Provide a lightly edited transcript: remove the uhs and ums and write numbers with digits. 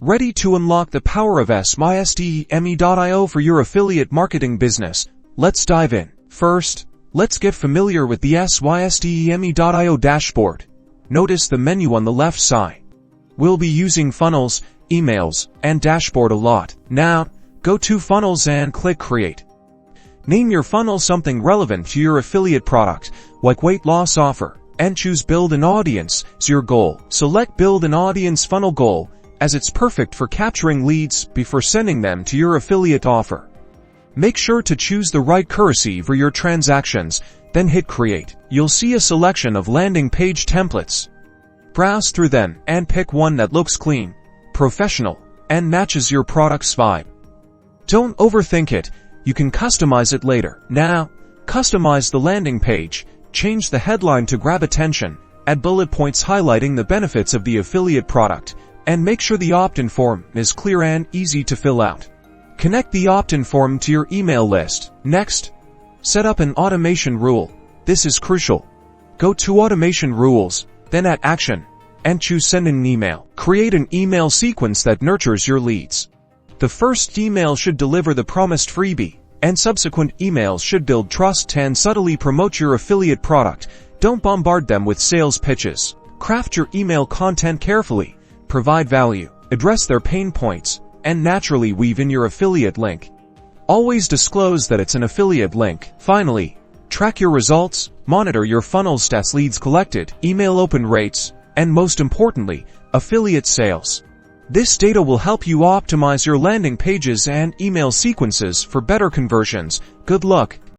Ready to unlock the power of SYSTEME.io for your affiliate marketing business? Let's dive in. First, let's get familiar with the SYSTEME.io dashboard. Notice the menu on the left side. We'll be using funnels, emails, and dashboard a lot. Now, go to Funnels and click Create. Name your funnel something relevant to your affiliate product, like weight loss offer, and choose Build an Audience as your goal. Select Build an Audience Funnel Goal, as it's perfect for capturing leads before sending them to your affiliate offer. Make sure to choose the right currency for your transactions, then hit Create. You'll see a selection of landing page templates. Browse through them and pick one that looks clean, professional, and matches your product's vibe. Don't overthink it, you can customize it later. Now, customize the landing page, change the headline to grab attention, add bullet points highlighting the benefits of the affiliate product, and make sure the opt-in form is clear and easy to fill out. Connect the opt-in form to your email list. Next, set up an automation rule. This is crucial. Go to Automation Rules, then at Action, and choose Send an Email. Create an email sequence that nurtures your leads. The first email should deliver the promised freebie, and subsequent emails should build trust and subtly promote your affiliate product. Don't bombard them with sales pitches. Craft your email content carefully. Provide value, address their pain points, and naturally weave in your affiliate link. Always disclose that it's an affiliate link. Finally, track your results, monitor your funnel stats, leads collected, email open rates, and most importantly, affiliate sales. This data will help you optimize your landing pages and email sequences for better conversions. Good luck!